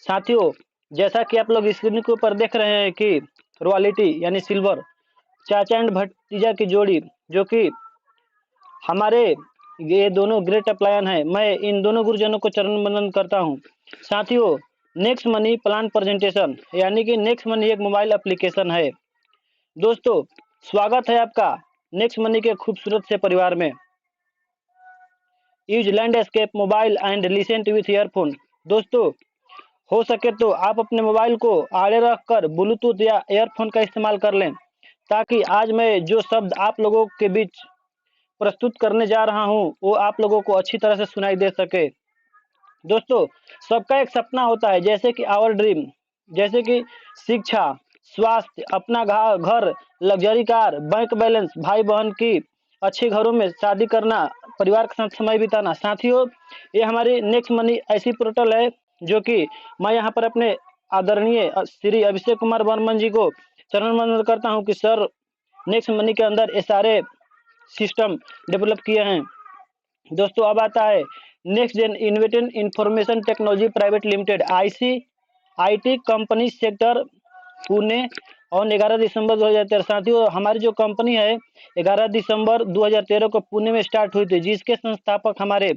साथियों, जैसा कि आप लोग स्क्रीन के ऊपर देख रहे हैं कि रॉयल्टी यानी सिल्वर चाचा एंड भतीजा की जोड़ी जो कि हमारे ये दोनों ग्रेट अपलायन है। मैं इन दोनों गुरुजनों को चरण वंदन करता हूँ। साथियों, नेक्स्ट मनी प्लान प्रेजेंटेशन यानी कि नेक्स्ट मनी एक मोबाइल एप्लीकेशन है। दोस्तों, स्वागत है आपका नेक्स्ट मनी के खूबसूरत से परिवार में। Use landscape mobile and listen with earphone. दोस्तों, हो सके तो आप अपने मोबाइल को आड़े रखकर ब्लूटूथ या ईयरफोन का इस्तेमाल कर लें, ताकि आज मैं जो शब्द आप लोगों के बीच प्रस्तुत करने जा रहा हूं वो आप लोगों को अच्छी तरह से सुनाई दे सके। दोस्तों, सबका एक सपना होता है, जैसे कि आवर ड्रीम, जैसे कि शिक्षा, स्वास्थ्य, अपना घर, लग्जरी कार, बैंक बैलेंस, भाई बहन की अच्छे घरों में शादी करना, परिवार के साथ समय बिताना। साथियों, ये हमारी नेक्स्ट मनी ऐसी पोर्टल है जो कि मैं यहाँ पर अपने आदरणीय श्री अभिषेक कुमार वर्मन जी को चरण वंदन करता हूँ कि सर नेक्स्ट मनी के अंदर ये सारे सिस्टम डेवलप किए हैं। दोस्तों, अब आता है next gen invented information technology private limited IT company sector Pune और 11 दिसंबर 2013। साथियों, हमारी जो कंपनी है 11 दिसंबर 2013 को पुणे में स्टार्ट हुई थी, जिसके संस्थापक हमारे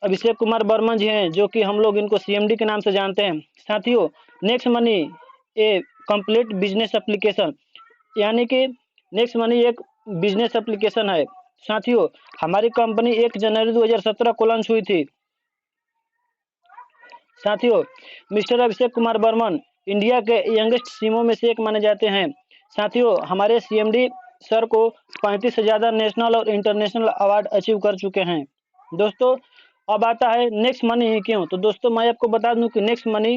अभिषेक कुमार बर्मन जी हैं, जो कि हम लोग इनको सीएमडी के नाम से जानते हैं। साथियों, नेक्स्ट मनी ए कंप्लीट बिजनेस एप्लीकेशन यानी कि नेक्स्ट मनी एक बिजनेस एप्लीकेशन है। साथियों, हमारी कंपनी 1 जनवरी 2017 को लॉन्च हुई थी। साथियों, मिस्टर अभिषेक कुमार बर्मन इंडिया के यंगेस्ट सीएमओ में से एक माने जाते हैं। साथियों, हमारे सीएमडी सर को 35 से ज़्यादा नेशनल और इंटरनेशनल अवार्ड अचीव कर चुके हैं। दोस्तों, अब आता है नेक्स्ट मनी ही क्यों। तो दोस्तों, मैं आपको बता दूं कि नेक्स्ट मनी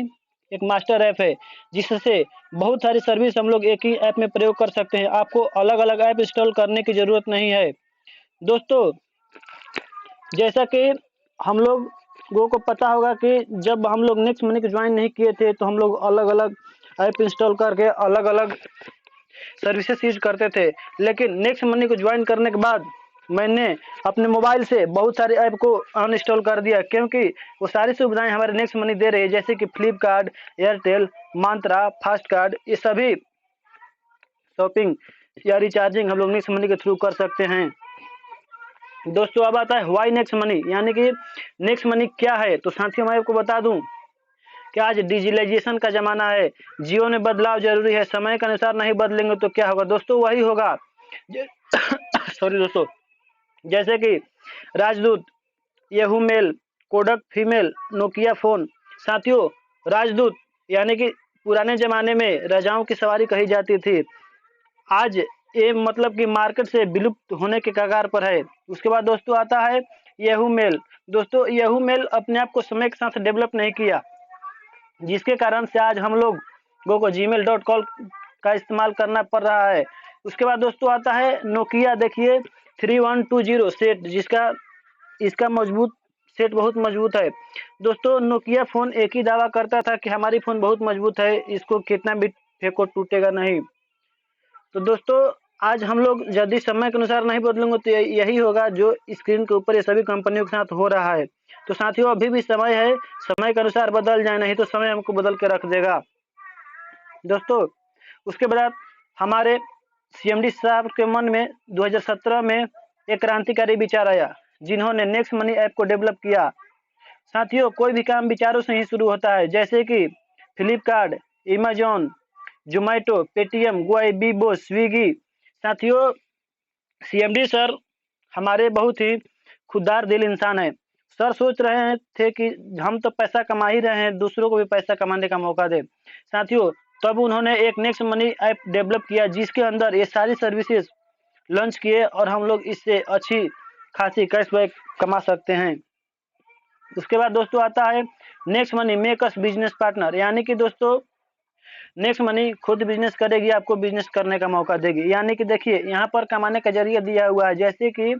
एक मास्टर ऐप है, जिससे बहुत सारी सर्विस हम लोग एक ही ऐप में प्रयोग कर सकते हैं। आपको अलग अलग ऐप इंस्टॉल करने की जरूरत नहीं है। दोस्तों, जैसा कि हम लोगों को पता होगा कि जब हम लोग नेक्स्ट मनी को ज्वाइन नहीं किए थे तो हम लोग अलग अलग ऐप इंस्टॉल करके अलग अलग सर्विसेज यूज करते थे, लेकिन नेक्स्ट मनी को ज्वाइन करने के बाद मैंने अपने मोबाइल से बहुत सारे ऐप को अनइंस्टॉल कर दिया, क्योंकि वो सारी सुविधाएं हमारे नेक्स्ट मनी दे रही है, जैसे कि फ्लिपकार्ट, एयरटेल, मंत्रा, फास्ट कार्ड, ये सभी शॉपिंग या रिचार्जिंग हम लोग नेक्स्ट मनी के थ्रू कर सकते हैं। दोस्तों, अब आता है व्हाई नेक्स्ट मनी यानी कि नेक्स्ट मनी क्या है। तो साथियों, मैं आपको बता दूं कि आज डिजिटलाइजेशन का जमाना है, जीवन में बदलाव जरूरी है, समय के अनुसार नहीं बदलेंगे तो क्या होगा। दोस्तों, वही होगा सॉरी दोस्तों, जैसे कि Rajdoot, Yahoo mail, Kodak female, Nokia phone. साथियों, राजदूत यानी कि पुराने जमाने में राजाओं की सवारी कही जाती थी, आज ये मतलब कि मार्केट से विलुप्त होने के कगार पर है। उसके बाद दोस्तों आता है याहू मेल। दोस्तों, याहू मेल अपने आप को समय के साथ डेवलप नहीं किया, जिसके कारण से आज हम लोगों को gmail.com का इस्तेमाल करना पड़ रहा है। उसके बाद दोस्तों आता है नोकिया। देखिए 3120 सेट, जिसका इसका मजबूत सेट बहुत मजबूत है। दोस्तों, नोकिया फोन एक ही दावा करता था कि हमारी फोन बहुत मजबूत है, इसको कितना भी फेंको टूटेगा नहीं। तो दोस्तों, आज हम लोग यदि समय के अनुसार नहीं बदलेंगे तो यही होगा जो स्क्रीन के ऊपर ये सभी कंपनियों के साथ हो रहा है। तो साथियों, अभी भी समय है, समय के अनुसार बदल जाए, नहीं तो समय हमको बदल के रख देगा। दोस्तों, उसके बाद हमारे सीएमडी साहब के मन में 2017 में एक क्रांतिकारी विचार आया, जिन्होंने नेक्स्ट मनी ऐप को डेवलप किया। साथियों, कोई भी काम विचारों से ही शुरू होता है, जैसे कि फ्लिपकार्ट, अमेजॉन, जोमेटो, पेटीएम, बिबो, स्विगी। साथियों, सीएमडी सर हमारे बहुत ही खुददार दिल इंसान है। सर सोच रहे थे कि हम तो पैसा कमा ही रहे हैं, दूसरों को भी पैसा कमाने का मौका दे। साथियों, तब उन्होंने एक नेक्स्ट मनी ऐप डेवलप किया, जिसके अंदर ये सारी सर्विसेज लॉन्च किए और हम लोग इससे अच्छी खासी कैशबैक कमा सकते हैं। उसके बाद दोस्तों आता है next money make us business partner, यानी कि दोस्तों नेक्स्ट मनी खुद बिजनेस करेगी, आपको बिजनेस करने का मौका देगी। यानी कि देखिए यहाँ पर कमाने का जरिया दिया हुआ है, जैसे कि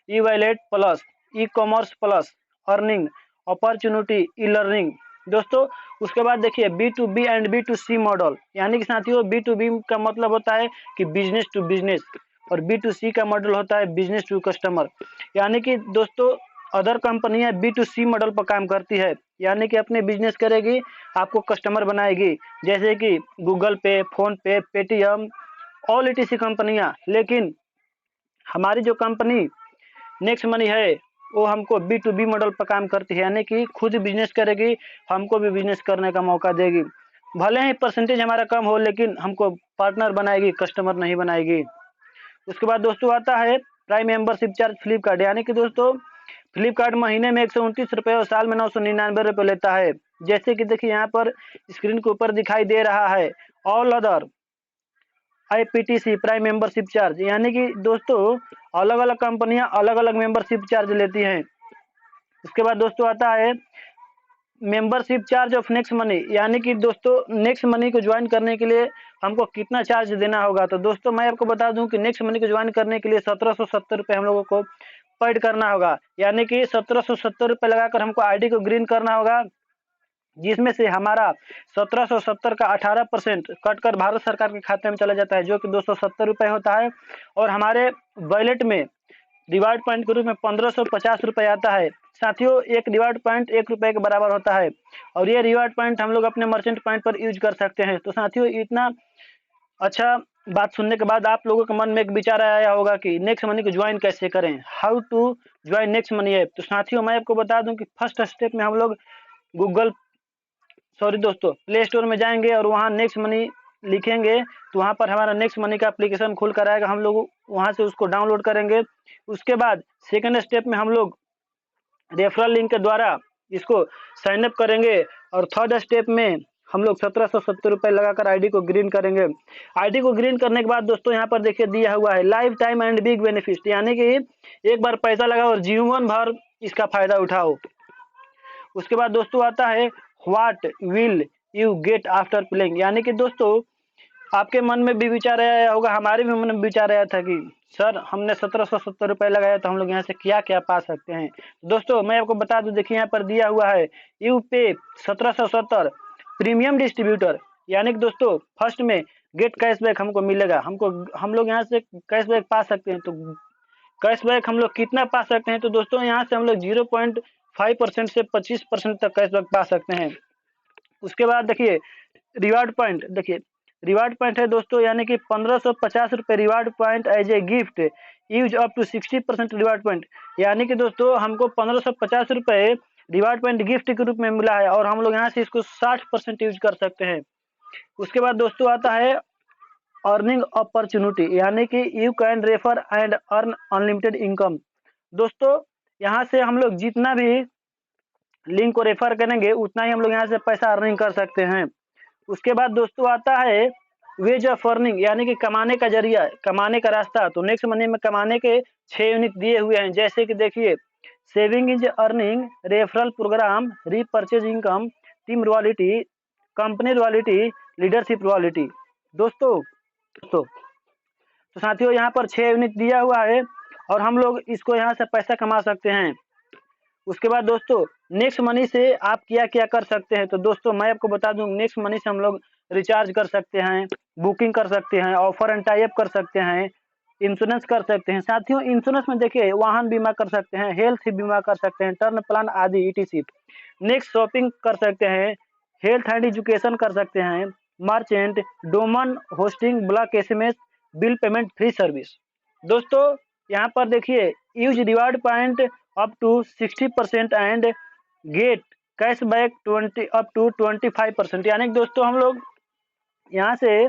e wallet plus, e commerce plus, earning, opportunity, e learning. दोस्तों, उसके बाद देखिए B2B एंड B2C मॉडल, यानी कि साथियों B2B का मतलब होता है कि बिजनेस टू बिजनेस और B2C का मॉडल होता है बिजनेस टू कस्टमर। यानी कि दोस्तों अदर कंपनियां B2C मॉडल पर काम करती है, यानी कि अपने बिजनेस करेगी, आपको कस्टमर बनाएगी, जैसे कि गूगल पे, फोन पे, पेटीएम, ऑल ETC कंपनियां। लेकिन हमारी जो कंपनी नेक्स्ट मनी है वो हमको B2B मॉडल पर काम करती है, यानी कि खुद बिजनेस करेगी, हमको भी बिजनेस करने का मौका देगी। भले ही परसेंटेज हमारा कम हो, लेकिन हमको पार्टनर बनाएगी, कस्टमर नहीं बनाएगी। उसके बाद दोस्तों आता है प्राइम मेंबरशिप चार्ज फ्लिपकार्ट, यानी कि दोस्तों फ्लिपकार्ट महीने में 129 रुपये और साल में 999 रुपये लेता है। जैसे कि देखिए यहाँ पर स्क्रीन के ऊपर दिखाई दे रहा है all other IPTC prime membership charge, यानी कि दोस्तों अलग अलग कंपनियां अलग अलग मेंबरशिप चार्ज लेती हैं। उसके बाद दोस्तों आता है membership charge of next money, यानी कि दोस्तों नेक्स्ट मनी को ज्वाइन करने के लिए हमको कितना चार्ज देना होगा। तो दोस्तों मैं आपको बता दूं कि नेक्स्ट मनी को ज्वाइन करने के लिए 1770 रुपये हम लोगों को पेड करना होगा, यानी कि 1770 रुपये लगाकर हमको ID को ग्रीन करना होगा, जिसमें से हमारा 1770 का 18% कटकर भारत सरकार के खाते में चला जाता है, जो कि 270 रुपये होता है। और हमारे वॉलेट में रिवार्ड पॉइंट के रूप में 1550 रुपये आता है। साथियों एक रिवार्ड पॉइंट 1 रुपये के बराबर होता है, और ये रिवार्ड पॉइंट हम लोग अपने मर्चेंट पॉइंट पर यूज कर सकते हैं। तो साथियों इतना अच्छा बात सुनने के बाद आप लोगों के मन में एक विचार आया होगा कि नेक्स्ट मनी को ज्वाइन कैसे करें, how to join next money app. तो साथियों मैं आपको बता दूं कि फर्स्ट स्टेप में हम लोग प्ले स्टोर में जाएंगे और वहाँ नेक्स्ट मनी लिखेंगे, तो वहाँ पर हमारा नेक्स्ट मनी का एप्लीकेशन खुल कर आएगा, हम लोग वहाँ से उसको डाउनलोड करेंगे। उसके बाद सेकंड स्टेप में हम लोग रेफरल लिंक के द्वारा इसको साइन अप करेंगे, और थर्ड स्टेप में हम लोग 1770 रुपये लगाकर ID को ग्रीन करेंगे। ID को ग्रीन करने के बाद दोस्तों यहाँ पर देखिए दिया हुआ है life time and big benefit, यानी कि एक बार पैसा लगाओ और जीवन भर इसका फायदा उठाओ। उसके बाद दोस्तों आता है what will you get after playing, यानी कि दोस्तों आपके मन में भी विचार आया होगा, हमारे भी मन में विचार आया था कि सर हमने 1770 रुपये लगाया तो हम लोग यहाँ से क्या क्या पा सकते हैं। दोस्तों मैं आपको बता दूं, देखिए यहाँ पर दिया हुआ है यू पे 1770 प्रीमियम डिस्ट्रीब्यूटर, यानी कि दोस्तों फर्स्ट में गेट कैशबैक हमको मिलेगा, हम लोग यहाँ से कैशबैक पा सकते हैं। तो कैशबैक हम लोग कितना पा सकते हैं, तो दोस्तों यहाँ से हम लोग 0.5% से 25% तक कैशबैक पा सकते हैं। उसके बाद देखिए रिवार्ड पॉइंट, देखिए रिवार्ड पॉइंट है दोस्तों, यानी कि 1550 रुपये reward point as a gift use up to 60% reward point, यानी कि दोस्तों हमको 1550 रुपये रिवार्ड पॉइंट गिफ्ट के रूप में मिला है, और हम लोग यहाँ से इसको 60% यूज कर सकते हैं। उसके बाद दोस्तों आता है अर्निंग अपॉर्चुनिटी, यानी कि you can refer and earn unlimited income. दोस्तों यहाँ से हम लोग जितना भी लिंक को रेफर करेंगे उतना ही हम लोग यहाँ से पैसा अर्निंग कर सकते हैं। उसके बाद दोस्तों आता है वेज ऑफ अर्निंग, यानी कि कमाने का जरिया, कमाने का रास्ता। तो नेक्स्ट मनी में कमाने के 6 यूनिट दिए हुए हैं, जैसे कि देखिए saving is earning, referral programme, repurchase income, team royalty, company royalty, leadership royalty. दोस्तों तो साथियों यहाँ पर 6 यूनिट दिया हुआ है, और हम लोग इसको यहाँ से पैसा कमा सकते हैं। उसके बाद दोस्तों नेक्स्ट मनी से आप क्या क्या कर सकते हैं, तो दोस्तों मैं आपको बता दूं नेक्स्ट मनी से हम लोग रिचार्ज कर सकते हैं, बुकिंग कर सकते हैं, ऑफर एंड टाई अप कर सकते हैं, इंश्योरेंस कर सकते हैं। साथियों इंश्योरेंस में देखिए वाहन बीमा कर सकते हैं, हेल्थ बीमा कर सकते हैं, टर्न प्लान आदि ETC। नेक्स्ट शॉपिंग कर सकते हैं, हेल्थ एंड एजुकेशन कर सकते हैं, merchant, domain hosting, bulk SMS, bill payment free service. दोस्तों यहाँ पर देखिए use reward point up to 60% and get cashback 20 up to 25%, यानी कि दोस्तों हम लोग यहाँ से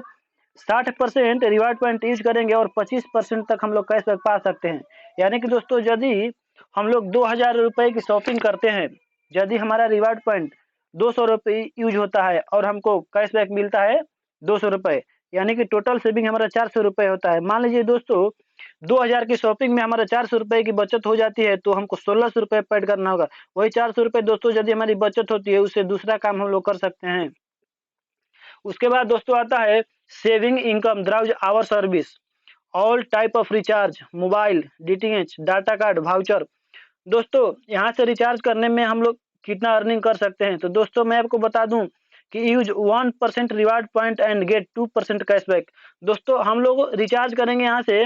60% रिवार्ड पॉइंट यूज करेंगे और 25% तक हम लोग कैशबैक पा सकते हैं। यानी कि दोस्तों यदि हम लोग 2000 रुपये की शॉपिंग करते हैं, यदि हमारा रिवार्ड पॉइंट 200 रुपये यूज होता है और हमको कैशबैक मिलता है 200 रुपये, यानी कि टोटल सेविंग हमारा 400 रुपये होता है। मान लीजिए दोस्तों 2000 की शॉपिंग में हमारा 400 रुपये की बचत हो जाती है, तो हमको 1600 रुपये पेड करना होगा। वही 400 रुपये दोस्तों यदि हमारी बचत होती है, उससे दूसरा काम हम लोग कर सकते हैं। उसके बाद दोस्तों आता है saving income through our service, all type of recharge, mobile, DTH, data card, voucher. दोस्तों यहाँ से रिचार्ज करने में हम लोग कितना अर्निंग कर सकते हैं, तो दोस्तों मैं आपको बता दूं कि use 1% reward point and get 2% cashback. दोस्तों हम लोग रिचार्ज करेंगे यहाँ से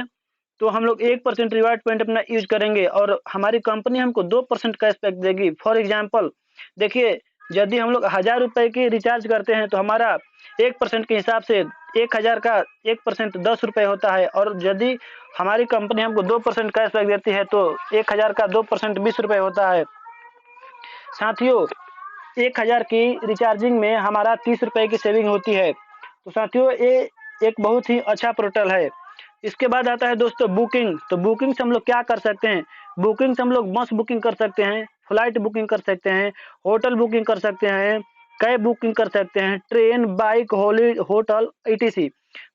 तो हम लोग 1% रिवार्ड पॉइंट अपना यूज करेंगे और हमारी कंपनी हमको 2% कैशबैक देगी। फॉर एग्जाम्पल देखिए, यदि हम लोग 1000 रुपये की रिचार्ज करते हैं तो हमारा 1% के हिसाब से 1000 का 1% 10 रुपये होता है, और यदि हमारी कंपनी हमको 2% कैशबैक देती है तो 1000 का 2% 20 रुपये होता है। साथियों, 1000 की रिचार्जिंग में हमारा 30 रुपये की सेविंग होती है। तो साथियों, ये एक बहुत ही अच्छा पोर्टल है। इसके बाद आता है दोस्तों बुकिंग। तो बुकिंग से हम लोग क्या कर सकते हैं? बुकिंग से हम लोग बस बुकिंग कर सकते हैं, फ्लाइट बुकिंग कर सकते हैं, होटल बुकिंग कर सकते हैं, कैब बुकिंग कर सकते हैं, ट्रेन, बाइक, होटल ईटीसी।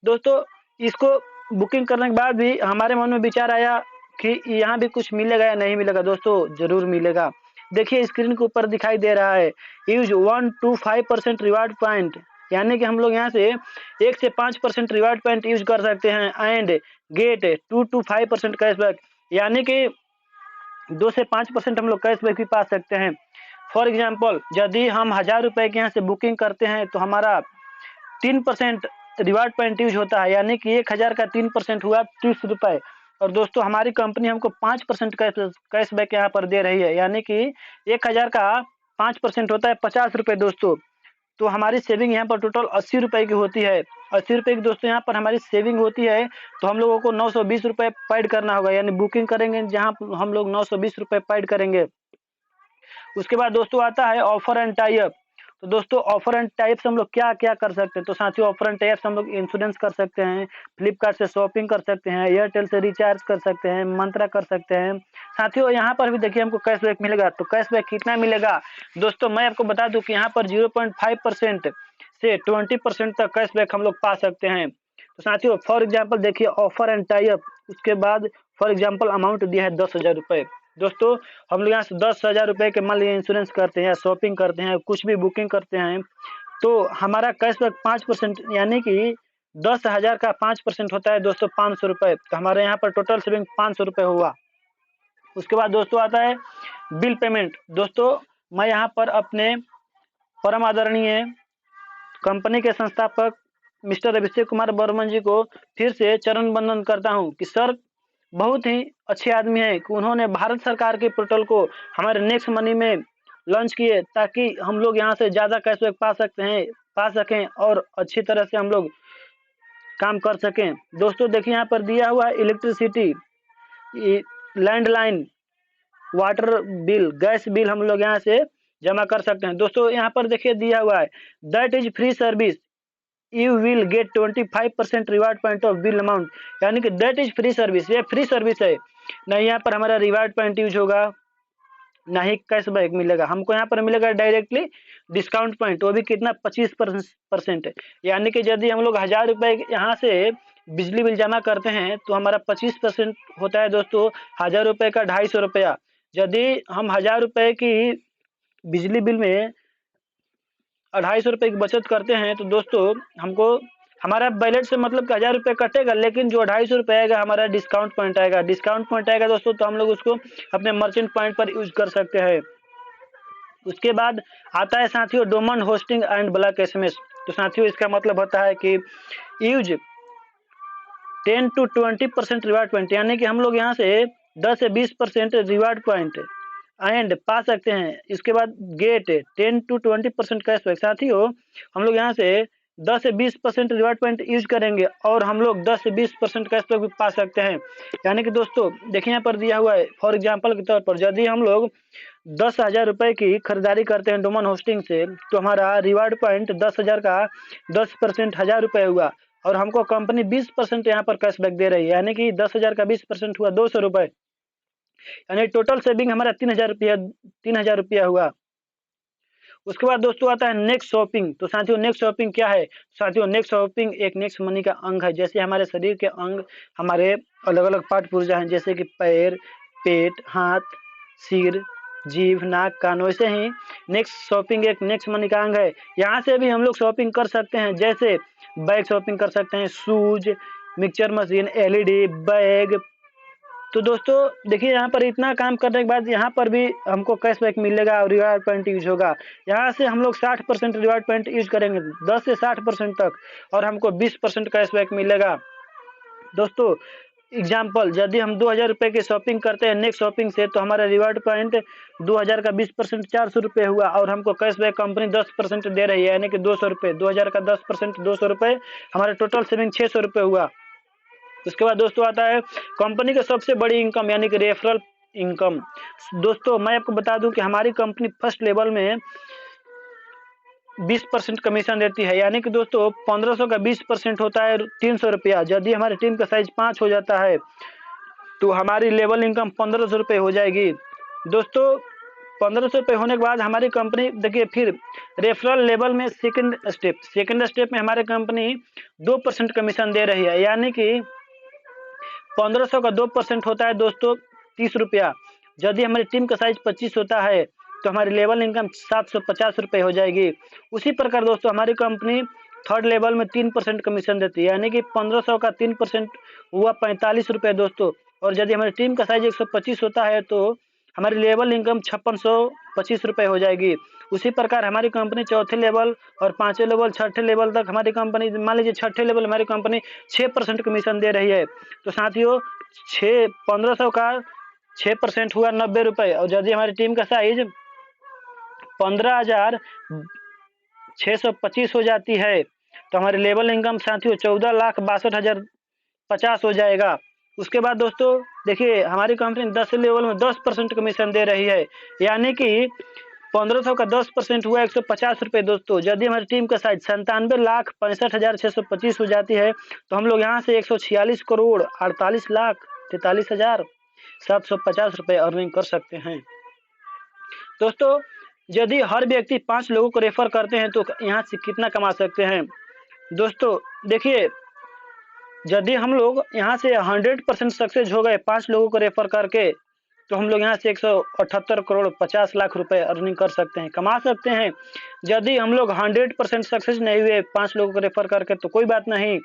दोस्तों, इसको बुकिंग करने के बाद भी हमारे मन में विचार आया कि यहाँ भी कुछ मिलेगा या नहीं मिलेगा। दोस्तों, जरूर मिलेगा। देखिए, स्क्रीन के ऊपर दिखाई दे रहा है यूज 1 to 5% रिवार्ड पॉइंट, यानी कि हम लोग यहाँ से 1 से 5% रिवार्ड पॉइंट यूज कर सकते हैं एंड गेट 2 to 5% कैशबैक, यानी कि 2 से 5% हम लोग कैशबैक भी पा सकते हैं। फॉर एग्जाम्पल, यदि हम 1000 रुपये के यहाँ से बुकिंग करते हैं तो हमारा 3% रिवार्ड पॉइंट यूज होता है, यानी कि 1000 का 3% हुआ 30 रुपये। और दोस्तों, हमारी कंपनी हमको 5% कैशबैक यहाँ पर दे रही है, यानी कि 1000 का 5% होता है 50 रुपये दोस्तों। तो हमारी सेविंग यहाँ पर टोटल 80 रुपये की होती है। 80 रुपये की दोस्तों यहाँ पर हमारी सेविंग होती है। तो हम लोगों को 920 रुपये पेड करना होगा, यानी बुकिंग करेंगे जहाँ हम लोग 920 रुपये पेड करेंगे। उसके बाद दोस्तों आता है ऑफर एंड टाई अप। तो दोस्तों, ऑफर एंड टाइप से हम लोग क्या क्या कर सकते हैं? तो साथियों, ऑफर एंड टाइप से हम लोग इंश्योरेंस कर सकते हैं, फ्लिपकार्ट से शॉपिंग कर सकते हैं, एयरटेल से रिचार्ज कर सकते हैं, मंत्रा कर सकते हैं। साथियों, यहाँ पर भी देखिए हमको कैशबैक मिलेगा। तो कैशबैक कितना मिलेगा दोस्तों? मैं आपको बता दूं कि यहाँ पर 0.5% से 20% तक कैशबैक हम लोग पा सकते हैं। तो साथियों, फॉर एग्जाम्पल देखिए ऑफर एंड टाई अप, उसके बाद फॉर एग्जाम्पल अमाउंट दिया है 10,000 रुपये। दोस्तों, हम लोग यहाँ से 10,000 रुपये के मान लीजिए इंश्योरेंस करते हैं, शॉपिंग करते हैं, कुछ भी बुकिंग करते हैं, तो हमारा कैशबैक 5%, यानी कि 10,000 का 5% होता है दोस्तों 500 रुपये। तो हमारे यहाँ पर टोटल सेविंग 500 रुपये हुआ। उसके बाद दोस्तों आता है बिल पेमेंट। दोस्तों, मैं यहाँ पर अपने परम आदरणीय कंपनी के संस्थापक मिस्टर अभिषेक कुमार बर्मन जी को फिर से चरण वंदन करता हूँ कि सर बहुत ही अच्छे आदमी हैं कि उन्होंने भारत सरकार के पोर्टल को हमारे नेक्स्ट मनी में लॉन्च किए, ताकि हम लोग यहाँ से ज़्यादा कैशबैक पा सकें और अच्छी तरह से हम लोग काम कर सकें। दोस्तों देखिए, यहाँ पर दिया हुआ है electricity, landline, water bill, gas bill हम लोग यहाँ से जमा कर सकते हैं। दोस्तों, यहाँ पर देखिए दिया हुआ है that is free service, you will get 25% reward point of bill amount, यानी कि दैट इज फ्री सर्विस, ये फ्री सर्विस है। नहीं यहाँ पर हमारा रिवार्ड पॉइंट यूज होगा, ना ही कैशबैक मिलेगा। हमको यहाँ पर मिलेगा डायरेक्टली डिस्काउंट पॉइंट, वो भी कितना 25% है। यानी कि यदि हम लोग 1000 रुपये यहाँ से बिजली बिल जमा करते हैं तो हमारा 25% होता है दोस्तों 1000 रुपये का 250 रुपया। यदि हम 1000 रुपये की बिजली बिल में 250 रुपये की बचत करते हैं तो दोस्तों हमको हमारा बैलेट से मतलब 1000 रुपये कटेगा, लेकिन जो 250 रुपये आएगा हमारा डिस्काउंट पॉइंट आएगा। डिस्काउंट पॉइंट आएगा दोस्तों तो हम लोग उसको अपने मर्चेंट पॉइंट पर यूज कर सकते हैं। उसके बाद आता है साथियों domain hosting and block SMS. तो साथियों, इसका मतलब होता है कि यूज 10 to 20% रिवार्ड पॉइंट, यानी कि हम लोग यहाँ से 10 से 20% रिवार्ड पॉइंट एंड पा सकते हैं। इसके बाद गेट 10 to 20% कैशबैक। साथियों, हम लोग यहाँ से 10 से 20% रिवार्ड पॉइंट यूज करेंगे और हम लोग 10 से 20% कैशबैक भी पा सकते हैं। यानी कि दोस्तों देखिए यहाँ पर दिया हुआ है फॉर एग्जांपल के तौर पर, यदि हम लोग 10,000 रुपये की खरीदारी करते हैं डोमेन होस्टिंग से तो हमारा रिवार्ड पॉइंट 10,000 का 10% 1000 रुपये हुआ, और हमको कंपनी 20% यहाँ पर कैशबैक दे रही है, यानी कि 10,000 का 20% हुआ 200 रुपये, यानी टोटल सेविंग हमारा 3,000 रुपया हुआ। उसके बाद दोस्तों आता है नेक्स्ट शॉपिंग। तो साथियों, नेक्स्ट शॉपिंग क्या है? साथियों, नेक्स्ट शॉपिंग एक नेक्स्ट मनी का अंग है। जैसे हमारे शरीर के अंग, हमारे अलग अलग पार्ट पुर्जा हैं, जैसे कि पैर, पेट, हाथ, सिर, जीभ, नाक, कान, वैसे ही नेक्स्ट शॉपिंग एक नेक्स्ट मनी का अंग है। यहाँ से भी हम लोग शॉपिंग कर सकते हैं, जैसे बैग शॉपिंग कर सकते हैं, shoes, mixture machine, LED, bag. तो दोस्तों देखिए, यहाँ पर इतना काम करने के बाद यहाँ पर भी हमको कैशबैक मिलेगा और रिवार्ड पॉइंट यूज होगा। यहाँ से हम लोग 60% रिवार्ड पॉइंट यूज करेंगे, 10 से 60% तक, और हमको 20% कैशबैक मिलेगा। दोस्तों एग्जाम्पल, यदि हम 2000 रुपये की शॉपिंग करते हैं नेक्स्ट शॉपिंग से, तो हमारा रिवार्ड पॉइंट 2000 का 20% 400 रुपये हुआ, और हमको कैशबैक कंपनी 10% दे रही है, यानी कि 200 रुपये। 2000 का 10% 200 रुपये, हमारा टोटल सेविंग 600 रुपये हुआ। उसके बाद दोस्तों आता है कंपनी की सबसे बड़ी इनकम, यानी कि रेफरल इनकम। दोस्तों मैं आपको बता दूं कि हमारी कंपनी फर्स्ट लेवल में 20% कमीशन देती है, यानी कि दोस्तों 1500 का 20% होता है 300 रुपया। यदि हमारी टीम का साइज 5 हो जाता है तो हमारी लेवल इनकम 1500 रुपये हो जाएगी। दोस्तों 1500 रुपये होने के बाद हमारी कंपनी, देखिए फिर रेफरल लेवल में सेकंड स्टेप में हमारी कंपनी 2% कमीशन दे रही है, यानी कि 1500 का 2% होता है दोस्तों 30 रुपया। यदि हमारी टीम का साइज 25 होता है तो हमारी लेवल इनकम 750 रुपये हो जाएगी। उसी प्रकार दोस्तों हमारी कंपनी थर्ड लेवल में 3% कमीशन देती है, यानी कि 1500 का 3% हुआ 45 रुपये दोस्तों। और यदि हमारी टीम का साइज 125 होता है तो हमारी लेवल इनकम 5625 रुपये हो जाएगी। उसी प्रकार हमारी कंपनी चौथे लेवल और पांचवें लेवल छठे लेवल तक हमारी कंपनी, मान लीजिए छठे लेवल हमारी कंपनी 6% कमीशन दे रही है, तो साथियों 1500 का 6% हुआ 90 रुपये। और यदि हमारी टीम का साइज 15,625 हो जाती है तो हमारी लेवल इनकम साथियों 14,62,50 हो जाएगा। उसके बाद दोस्तों देखिए हमारी कंपनी 10 लेवल में 10% कमीशन दे रही है, यानी कि 1500 का 10% हुआ 150 रुपये दोस्तों। यदि हमारी टीम का साइज 97,65,625 हो जाती है तो हम लोग यहाँ से 146,48,43,750 रुपये अर्निंग कर सकते हैं। दोस्तों यदि हर व्यक्ति 5 लोगों को रेफर करते हैं तो यहाँ से कितना कमा सकते हैं। दोस्तों देखिए यदि हम लोग यहाँ से 100% सक्सेस हो गए 5 लोगों को रेफर करके, तो हम लोग यहाँ से 178 करोड़ 50 लाख रुपए अर्निंग कर सकते हैं, कमा सकते हैं। यदि हम लोग 100% सक्सेस नहीं हुए 5 लोगों को रेफर करके तो कोई बात नहीं,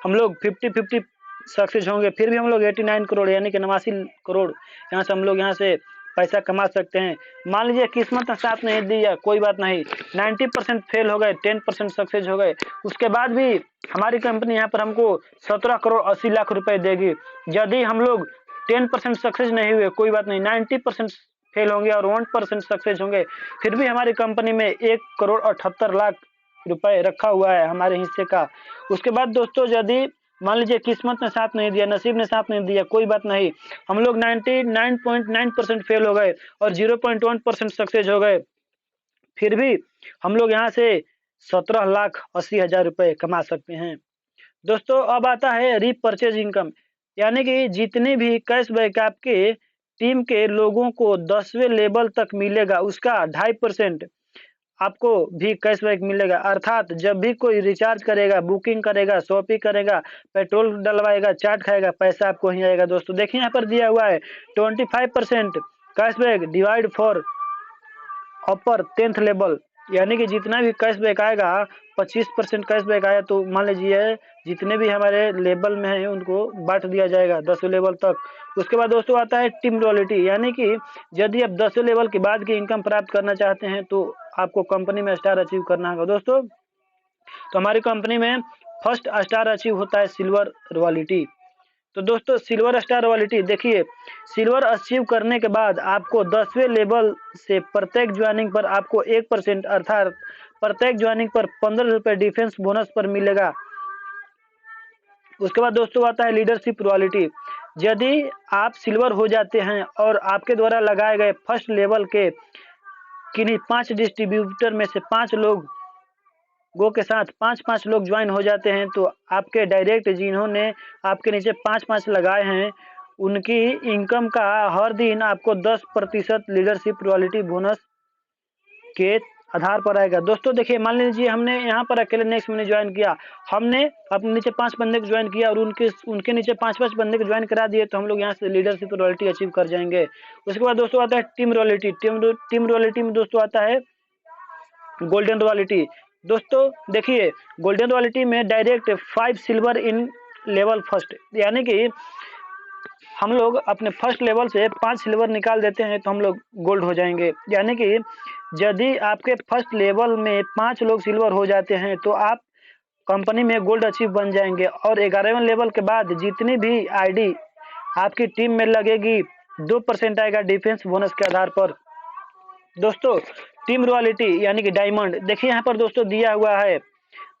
हम लोग 50-50 सक्सेस होंगे, फिर भी हम लोग 89 करोड़ यानी कि 89 करोड़ यहाँ से हम लोग यहाँ से पैसा कमा सकते हैं। मान लीजिए किस्मत ने साथ नहीं दी है, कोई बात नहीं, 90% फेल हो गए 10% सक्सेस हो गए, उसके बाद भी हमारी कंपनी यहाँ पर हमको 17 करोड़ 80 लाख रुपए देगी। यदि हम लोग 10% सक्सेस नहीं हुए कोई बात नहीं, 90% फेल होंगे और 1% सक्सेस होंगे, फिर भी हमारी कंपनी में 1 करोड़ 78 लाख रुपए रखा हुआ है हमारे हिस्से का। उसके बाद दोस्तों यदि मान लीजिए किस्मत ने साथ नहीं दिया, नसीब ने साथ नहीं दिया, कोई बात नहीं, हम लोग 99.9% फेल हो गए और 0.1% सक्सेस हो गए, फिर भी हम लोग यहाँ से 17,80,000 रुपए कमा सकते हैं। दोस्तों अब आता है रीपरचेज इनकम, यानी कि जितने भी कैशबैक आपके टीम के लोगों को 10वें लेवल तक मिलेगा उसका 2.5% आपको भी कैशबैक मिलेगा। अर्थात जब भी कोई रिचार्ज करेगा, बुकिंग करेगा, शॉपिंग करेगा, पेट्रोल डलवाएगा, चाट खाएगा, पैसा आपको ही आएगा। दोस्तों देखिए यहाँ पर दिया हुआ है 25% cashback divide for upper 10th level, यानी कि जितना भी कैशबैक आएगा 25% कैशबैक आया तो मान लीजिए जितने भी हमारे लेवल में हैं उनको बांट दिया जाएगा 10वें लेवल तक। उसके बाद दोस्तों आता है टीम रॉयल्टी, यानी कि यदि आप 10वें लेवल के बाद की इनकम प्राप्त करना चाहते हैं तो आपको कंपनी में स्टार अचीव करना होगा दोस्तों। तो हमारी कंपनी में फर्स्ट स्टार अचीव होता है सिल्वर रॉयल्टी। तो दोस्तों सिल्वर स्टार रॉयल्टी देखिए, सिल्वर अचीव करने के बाद आपको 10वें लेवल से प्रत्येक ज्वाइनिंग पर आपको 1% अर्थात प्रत्येक ज्वाइनिंग पर 15 रुपये डिफेंस बोनस पर मिलेगा। उसके बाद दोस्तों आता है लीडरशिप रॉयल्टी, यदि आप सिल्वर हो जाते हैं और आपके द्वारा लगाए गए फर्स्ट लेवल के किन्हीं 5 डिस्ट्रीब्यूटर में से 5 लोग के साथ 5-5 लोग ज्वाइन हो जाते हैं तो आपके डायरेक्ट जिन्होंने आपके नीचे 5-5 लगाए हैं उनकी इनकम का हर दिन आपको 10% लीडरशिप रॉयल्टी बोनस के आधार पर आएगा। दोस्तों देखिए मान लीजिए हमने यहाँ पर अकेले नेक्स्ट महीने ज्वाइन किया, हमने अपने नीचे 5 बंदे को ज्वाइन किया और उनके नीचे 5-5 बंदे को ज्वाइन करा दिए तो हम लोग यहाँ से लीडरशिप रॉयल्टी अचीव कर जाएंगे। उसके बाद दोस्तों आता है टीम रॉयल्टी। टीम रॉयल्टी में दोस्तों आता है गोल्डन रॉयल्टी। दोस्तों देखिए गोल्डन रॉयल्टी में direct 5 silver in level first, यानी कि हम लोग अपने फर्स्ट लेवल से 5 सिल्वर निकाल देते हैं तो हम लोग गोल्ड हो जाएंगे। यानी कि यदि आपके फर्स्ट लेवल में 5 लोग सिल्वर हो जाते हैं तो आप कंपनी में गोल्ड अचीव बन जाएंगे और 11वें लेवल के बाद जितनी भी आईडी आपकी टीम में लगेगी। 2% आएगा डिफेंस बोनस के आधार पर। दोस्तों टीम रॉयल्टी यानी कि डायमंड, देखिए यहाँ पर दोस्तों दिया हुआ है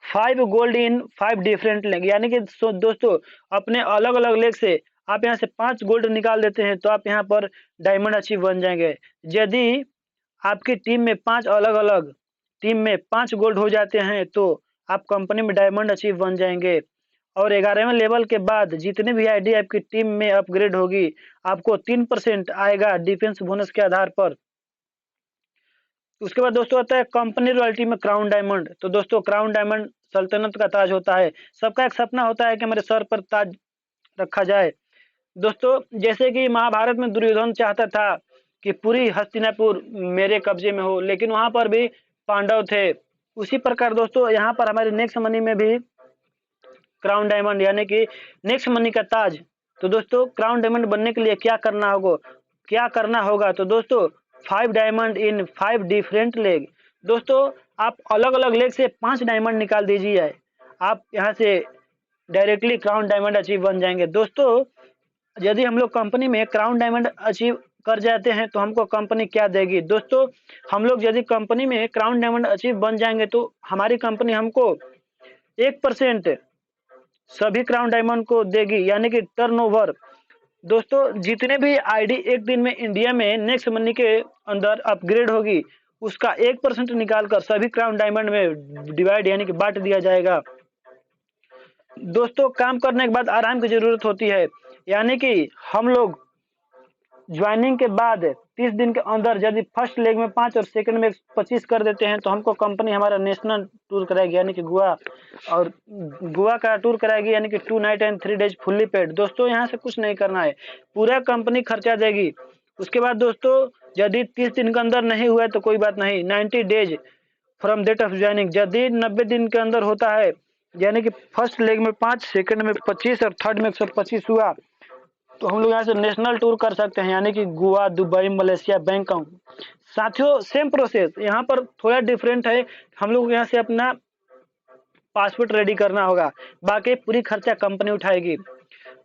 5 गोल्ड इन 5 डिफरेंट लेग, यानी कि दोस्तों अपने अलग अलग लेग से आप यहाँ से 5 गोल्ड निकाल देते हैं तो आप यहाँ पर डायमंड अचीव बन जाएंगे। यदि आपकी टीम में 5 अलग अलग टीम में 5 गोल्ड हो जाते हैं तो आप कंपनी में डायमंड अचीव बन जाएंगे। और 11वें लेवल के बाद जितने भी आईडी आपकी टीम में अपग्रेड होगी आपको 3% आएगा डिफेंस बोनस के आधार पर। उसके बाद दोस्तों आता है कंपनी रॉयल्टी में क्राउन डायमंड। तो दोस्तों क्राउन डायमंड सल्तनत का ताज होता है। सबका एक सपना होता है कि हमारे सर पर ताज रखा जाए। दोस्तों जैसे कि महाभारत में दुर्योधन चाहता था कि पूरी हस्तिनापुर मेरे कब्जे में हो, लेकिन वहां पर भी पांडव थे। उसी प्रकार दोस्तों यहाँ पर हमारे नेक्स्ट मनी में भी क्राउन डायमंड यानी कि नेक्स्ट मनी का ताज। तो दोस्तों क्राउन डायमंड बनने के लिए क्या करना होगा तो दोस्तों 5 डायमंड इन 5 डिफरेंट लेग। दोस्तों आप अलग अलग लेग से 5 डायमंड निकाल दीजिए, आप यहाँ से डायरेक्टली क्राउन डायमंड अचीव बन जाएंगे। दोस्तों यदि हम लोग कंपनी में क्राउन डायमंड अचीव कर जाते हैं तो हमको कंपनी क्या देगी। दोस्तों हम लोग यदि कंपनी में क्राउन डायमंड अचीव बन जाएंगे तो हमारी कंपनी हमको 1% सभी क्राउन डायमंड को देगी, यानी कि टर्नओवर। दोस्तों जितने भी आईडी एक दिन में इंडिया में नेक्स्ट मनी के अंदर अपग्रेड होगी उसका 1% निकालकर सभी क्राउन डायमंड में डिवाइड यानी कि बांट दिया जाएगा। दोस्तों काम करने के बाद आराम की जरूरत होती है, यानी कि हम लोग ज्वाइनिंग के बाद 30 दिन के अंदर यदि फर्स्ट लेग में 5 और सेकंड में 25 कर देते हैं तो हमको कंपनी हमारा नेशनल टूर कराएगी, यानी कि गोवा का टूर कराएगी, यानी कि 2 night and 3 days fully paid. दोस्तों यहाँ से कुछ नहीं करना है, पूरा कंपनी खर्चा देगी। उसके बाद दोस्तों यदि 30 दिन के अंदर नहीं हुआ तो कोई बात नहीं, 90 days from date of joining, यदि 90 दिन के अंदर होता है यानी कि फर्स्ट लेग में 5, सेकंड में 25 और थर्ड में 125 हुआ तो हम लोग यहाँ से नेशनल टूर कर सकते हैं, यानी कि गोवा, दुबई, मलेशिया, बैंकॉक। साथियों सेम प्रोसेस, यहाँ पर थोड़ा डिफरेंट है, हम लोग यहाँ से अपना पासपोर्ट रेडी करना होगा, बाकी पूरी खर्चा कंपनी उठाएगी।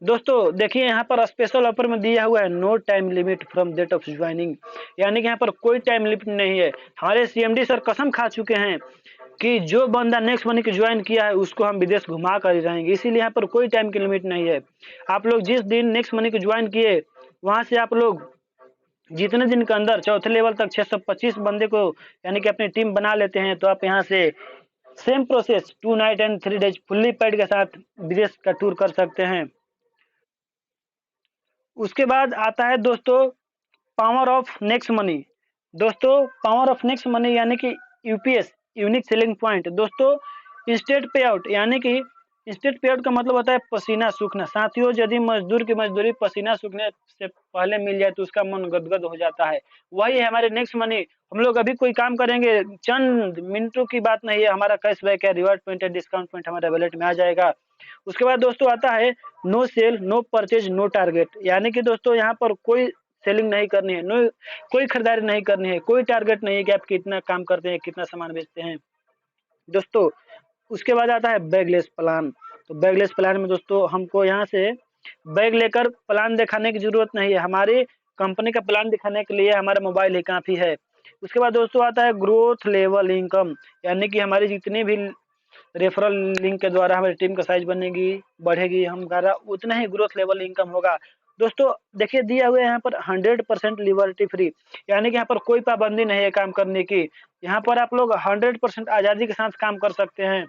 दोस्तों देखिए यहाँ पर स्पेशल ऑफर में दिया हुआ है no time limit from date of joining, यानी कि यहाँ पर कोई टाइम लिमिट नहीं है। हमारे सीएमडी सर कसम खा चुके हैं कि जो बंदा नेक्स्ट मनी की ज्वाइन किया है उसको हम विदेश घुमा कर ही रहेंगे, इसीलिए यहाँ पर कोई टाइम की लिमिट नहीं है। आप लोग जिस दिन नेक्स्ट मनी की ज्वाइन किए वहां से आप लोग जितने दिन के अंदर चौथे लेवल तक 625 बंदे को यानी कि अपनी टीम बना लेते हैं तो आप यहाँ से same process 2 night and 3 days fully paid के साथ विदेश का टूर कर सकते हैं। उसके बाद आता है दोस्तों पावर ऑफ नेक्स्ट मनी। दोस्तों पावर ऑफ नेक्स्ट मनी यानी कि यूपीएस यूनिक सेलिंग पॉइंट। दोस्तों इंस्टेंट पे आउट, यानी कि इंस्टेंट पे आउट का मतलब होता है पसीना सूखना। साथियों यदि मजदूर की मजदूरी पसीना सूखने से पहले मिल जाए तो उसका मन गदगद हो जाता है, वही है हमारे नेक्स्ट मनी। हम लोग अभी कोई काम करेंगे, चंद मिनटों की बात नहीं है, हमारा कैशबैक है, रिवार्ड पॉइंट है, डिस्काउंट पॉइंट हमारे वॉलेट में आ जाएगा। उसके बाद दोस्तों आता है no sale no purchase no target, यानी कि दोस्तों यहाँ पर कोई सेलिंग नहीं करनी है, नो कोई खरीदारी नहीं करनी है, कोई टारगेट नहीं है कि आप कितना काम करते हैं, कितना सामान बेचते हैं। दोस्तों उसके बाद आता है बैगलेस प्लान। तो बैगलेस प्लान में दोस्तों हमको यहाँ से बैग लेकर प्लान दिखाने की जरूरत नहीं है, हमारी कंपनी का प्लान दिखाने के लिए हमारा मोबाइल ही काफी है। उसके बाद दोस्तों आता है ग्रोथ लेवल इनकम, यानी कि हमारी जितनी भी रेफरल लिंक के द्वारा हमारी टीम का साइज बनेगी बढ़ेगी, हमारा उतना ही ग्रोथ लेवल इनकम होगा। दोस्तों देखिए दिया हुआ है यहाँ पर 100% लिबर्टी फ्री, यानी कि यहाँ पर कोई पाबंदी नहीं है काम करने की, यहाँ पर आप लोग 100% आज़ादी के साथ काम कर सकते हैं।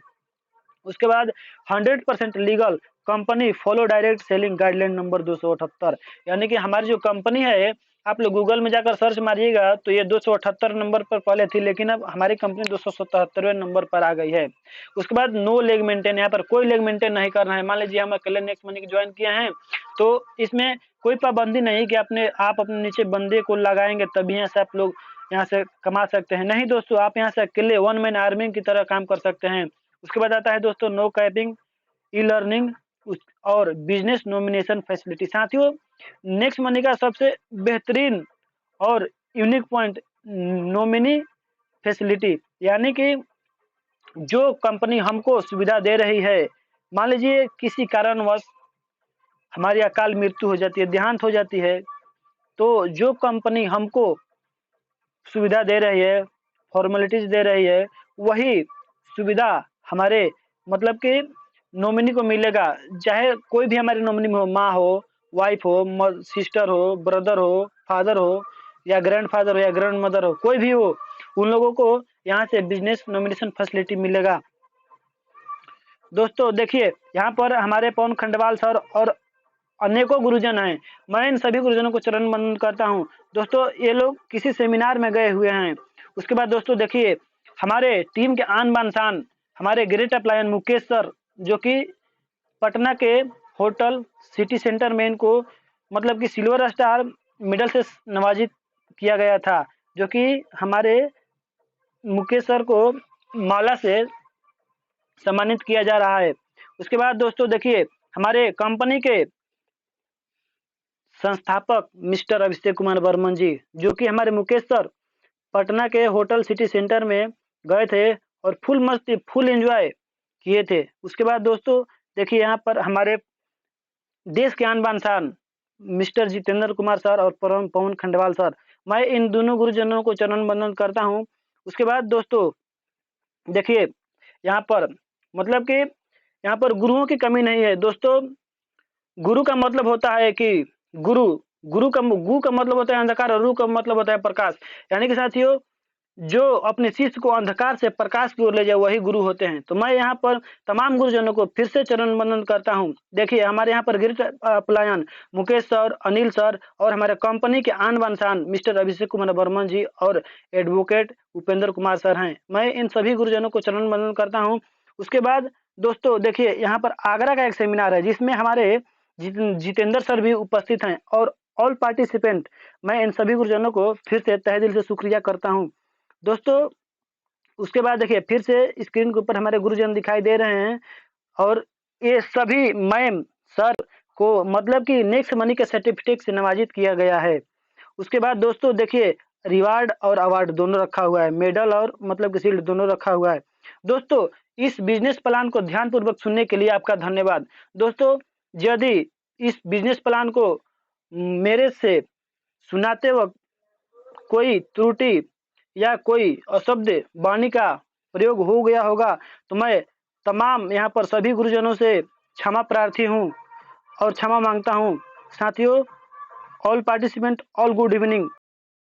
उसके बाद 100% legal company follow direct selling guideline number 278, यानी कि हमारी जो कंपनी है आप लोग गूगल में जाकर सर्च मारिएगा तो ये 278 नंबर पर पहले थी, लेकिन अब हमारी कंपनी 277वें नंबर पर आ गई है। उसके बाद नो लेग मेंटेन, यहाँ पर कोई लेग मेंटेन नहीं करना है। मान लीजिए हम अकेले नेक्स्ट मनी की ज्वाइन किए हैं तो इसमें कोई पाबंदी नहीं कि आप अपने नीचे बंदे को लगाएंगे तभी यहाँ से आप लोग यहाँ से कमा सकते हैं, नहीं दोस्तों, आप यहाँ से अकेले वन मैन आर्मी की तरह काम कर सकते हैं। उसके बाद आता है दोस्तों नो कैपिंग, ई लर्निंग और बिजनेस नॉमिनेशन फैसिलिटी। साथियों नेक्स्ट मनी का सबसे बेहतरीन और यूनिक पॉइंट नॉमिनी फैसिलिटी, यानी कि जो कंपनी हमको सुविधा दे रही है, मान लीजिए किसी कारणवश हमारी अकाल मृत्यु हो जाती है, देहांत हो जाती है, तो जो कंपनी हमको सुविधा दे रही है, फॉर्मेलिटीज दे रही है, वही सुविधा हमारे मतलब कि नॉमिनी को मिलेगा। चाहे कोई भी हमारी नॉमिनी हो, माँ हो, वाइफ हो, सिस्टर हो, ब्रदर हो, फादर हो या ग्रैंडफादर हो या ग्रैंड मदर हो, कोई भी हो, उन लोगों को यहाँ से बिजनेस नॉमिनेशन फैसिलिटी मिलेगा। दोस्तों देखिए, यहाँ पर हमारे पवन खंडवाल सर और अनेकों गुरुजन हैं। मैं इन सभी गुरुजनों को चरण वंदन करता हूँ। दोस्तों ये लोग किसी सेमिनार में गए हुए हैं। उसके बाद दोस्तों देखिए, हमारे टीम के आन बान शान हमारे ग्रेट अपलायन मुकेश सर, जो कि पटना के होटल सिटी सेंटर में इनको मतलब कि सिल्वर स्टार मेडल से नवाजित किया गया था, जो कि हमारे मुकेश सर को माला से सम्मानित किया जा रहा है। उसके बाद दोस्तों देखिए, हमारे कंपनी के संस्थापक मिस्टर अभिषेक कुमार बर्मन जी, जो कि हमारे मुकेश सर पटना के होटल सिटी सेंटर में गए थे और फुल मस्ती फुल एंजॉय किए थे। उसके बाद दोस्तों देखिए, यहाँ पर हमारे देश के आन बान शान मिस्टर जितेंद्र कुमार सर और परम पवन खंडवाल सर, मैं इन दोनों गुरुजनों को चरण वंदन करता हूँ। उसके बाद दोस्तों देखिए, यहाँ पर मतलब कि यहाँ पर गुरुओं की कमी नहीं है। दोस्तों गुरु का मतलब होता है कि गुरु गुरु का गु का मतलब होता है अंधकार और रू का मतलब होता है प्रकाश। यानी कि साथियों, जो अपने शिष्य को अंधकार से प्रकाश की ओर ले जाए वही गुरु होते हैं। तो मैं यहाँ पर तमाम गुरुजनों को फिर से चरण वंदन करता हूँ। देखिए, हमारे यहाँ पर ग्रेट अपलायन मुकेश सर, अनिल सर और हमारे कंपनी के आन बान शान मिस्टर अभिषेक कुमार बर्मन जी और एडवोकेट उपेंद्र कुमार सर हैं। मैं इन सभी गुरुजनों को चरण वंदन करता हूँ। उसके बाद दोस्तों देखिए, यहाँ पर आगरा का एक सेमिनार है जिसमें हमारे जितेंद्र सर भी उपस्थित हैं और ऑल पार्टिसिपेंट, मैं इन सभी गुरुजनों को फिर से तहे दिल से शुक्रिया करता हूँ। दोस्तों उसके बाद देखिए, फिर से स्क्रीन के ऊपर हमारे गुरुजन दिखाई दे रहे हैं और ये सभी मैम सर को मतलब कि नेक्स्ट मनी के सर्टिफिकेट से नवाजित किया गया है। उसके बाद दोस्तों देखिए, रिवार्ड और अवार्ड दोनों रखा हुआ है, मेडल और मतलब कि शील्ड दोनों रखा हुआ है। दोस्तों इस बिजनेस प्लान को ध्यानपूर्वक सुनने के लिए आपका धन्यवाद। दोस्तों यदि इस बिजनेस प्लान को मेरे से सुनाते वक्त कोई त्रुटि या कोई अशब्द वाणी का प्रयोग हो गया होगा तो मैं तमाम यहाँ पर सभी गुरुजनों से क्षमा प्रार्थी हूँ और क्षमा मांगता हूँ। साथियों, all participant all good evening.